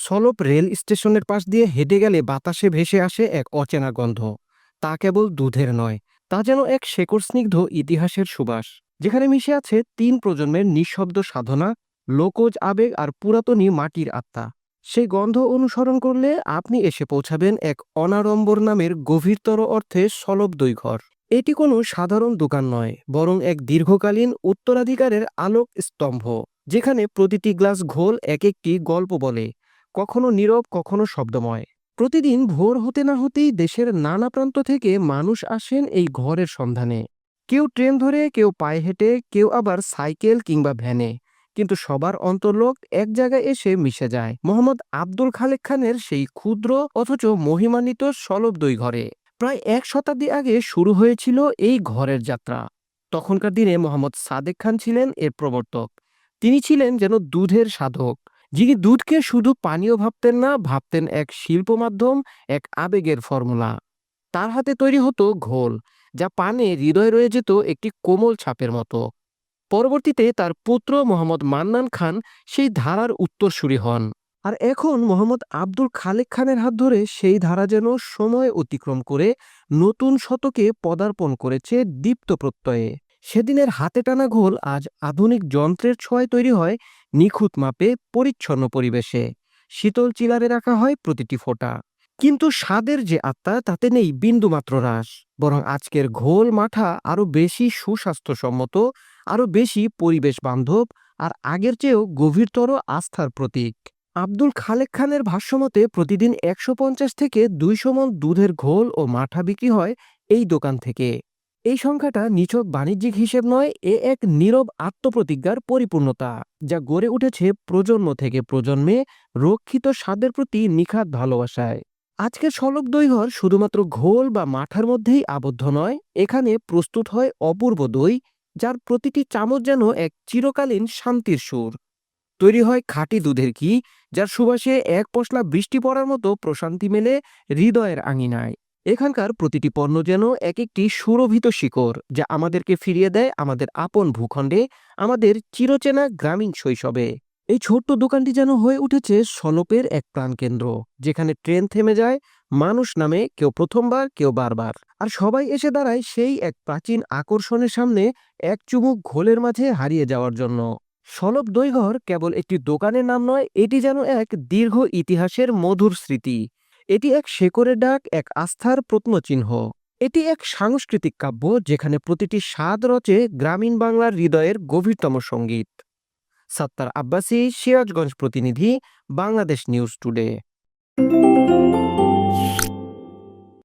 Salap rail স্টেশনের পাশ দিয়ে হেঁটে গেলে বাতাসে ভেসে আসে এক অচেনা গন্ধ। তা কেবল দুধের নয়, তা যেন এক শেকড় স্নিগ্ধ ইতিহাসের সুবাস, যেখানে মিশে আছে 3 প্রজন্মের নিঃশব্দ সাধনা, লোকজ আবেগ আর পুরাতনী মাটির আত্মা। সেই গন্ধ অনুসরণ করলে আপনি এসে পৌঁছাবেন এক অনাড়ম্বর নামের গভীরতর অর্থে সলব দৈঘর। এটি কোনো সাধারণ দোকান নয়, বরং এক দীর্ঘকালীন উত্তরাধিকারের আলোক স্তম্ভ, যেখানে প্রতিটি গ্লাস ঘোল এক একটি গল্প বলে, কখনো নীরব, কখনো শব্দময়। প্রতিদিন ভোর হতে না হতেই দেশের নানা প্রান্ত থেকে মানুষ আসেন এই ঘরের সন্ধানে। কেউ ট্রেন ধরে, কেউ পায়ে হেঁটে, কেউ আবার সাইকেল কিংবা ভ্যানে, কিন্তু সবার অন্তর্লোক এক জায়গায় এসে মিশে যায় মোহাম্মদ আব্দুল খালেক খানের সেই ক্ষুদ্র অথচ মহিমান্বিত সলবদই ঘরে। প্রায় 1 শতাব্দী আগে শুরু হয়েছিল এই ঘরের যাত্রা। তখনকার দিনে মোহাম্মদ সাদেক খান ছিলেন এর প্রবর্তক। তিনি ছিলেন যেন দুধের সাধক, যিনি দুধকে শুধু পানীয় ভাবতেন না, ভাবতেন এক শিল্প মাধ্যম, এক আবেগের ফর্মুলা। তার হাতে তৈরি হতো ঘোল, যা পানে হৃদয় রয়ে যেত একটি কোমল ছাপের মতো। পরবর্তীতে তার পুত্র মোহাম্মদ মান্নান খান সেই ধারার উত্তরসূরি হন। আর এখন মোহাম্মদ আব্দুল খালেক খানের হাত ধরে সেই ধারা যেন সময় অতিক্রম করে নতুন শতকে পদার্পণ করেছে দীপ্ত প্রত্যয়ে। সেদিনের হাতে টানা ঘোল আজ আধুনিক যন্ত্রের ছোঁয়ায় তৈরি হয় নিখুঁত মাপে, পরিচ্ছন্ন পরিবেশে। শীতল চিলারে রাখা হয় প্রতিটি ফোঁটা। কিন্তু স্বাদের যে আত্মা, তাতে নেই বিন্দুমাত্র হ্রাস। বরং আজকের ঘোল মাঠা আরও বেশি সুস্বাস্থ্যসম্মত, আরও বেশি পরিবেশ বান্ধব, আর আগের চেয়েও গভীরতর আস্থার প্রতীক। আব্দুল খালেক খানের ভাষ্যমতে প্রতিদিন 150 থেকে 200 মণ দুধের ঘোল ও মাঠা বিক্রি হয় এই দোকান থেকে। এই সংখ্যাটা নিছক বাণিজ্যিক হিসেব নয়, এক নীরব আত্মপ্রতিজ্ঞার পরিপূর্ণতা, যা গড়ে উঠেছে প্রজন্ম থেকে প্রজন্মে রক্ষিত স্বাদের প্রতি নিখাদ ভালোবাসায়। আজকের সলব দইঘর শুধুমাত্র ঘোল বা মাঠার মধ্যেই আবদ্ধ নয়, এখানে প্রস্তুত হয় অপূর্ব দই, যার প্রতিটি চামচ যেন এক চিরকালীন শান্তির সুর। তৈরি হয় খাঁটি দুধের ঘি, যার সুবাসে এক পশলা বৃষ্টি পড়ার মতো প্রশান্তি মেলে হৃদয়ের আঙিনায়। এখানকার প্রতিটি পণ্য যেন এক একটি সুরভিত শিকড়, যা আমাদেরকে ফিরিয়ে দেয় আমাদের আপন ভূখণ্ডে, আমাদের চিরচেনা গ্রামীণ শৈশবে। এই ছোট্ট দোকানটি যেন হয়ে উঠেছে সলপের এক প্রাণকেন্দ্র, যেখানে ট্রেন থেমে যায়, মানুষ নামে, কেউ প্রথমবার, কেউ বারবার, আর সবাই এসে দাঁড়ায় সেই এক প্রাচীন আকর্ষণের সামনে, এক চুমুক ঘোলের মাঝে হারিয়ে যাওয়ার জন্য। সলব দইঘর কেবল একটি দোকানের নাম নয়, এটি যেন এক দীর্ঘ ইতিহাসের মধুর স্মৃতি। এটি এক শেকড়ের ডাক, এক আস্থার প্রত্নচিহ্ন। এটি এক সাংস্কৃতিক কাব্য, যেখানে প্রতিটি স্বাদ রচে গ্রামীণ বাংলার হৃদয়ের গভীরতম সঙ্গীত। সাত্তার আব্বাসী, সিরাজগঞ্জ প্রতিনিধি, বাংলাদেশ নিউজ টুডে।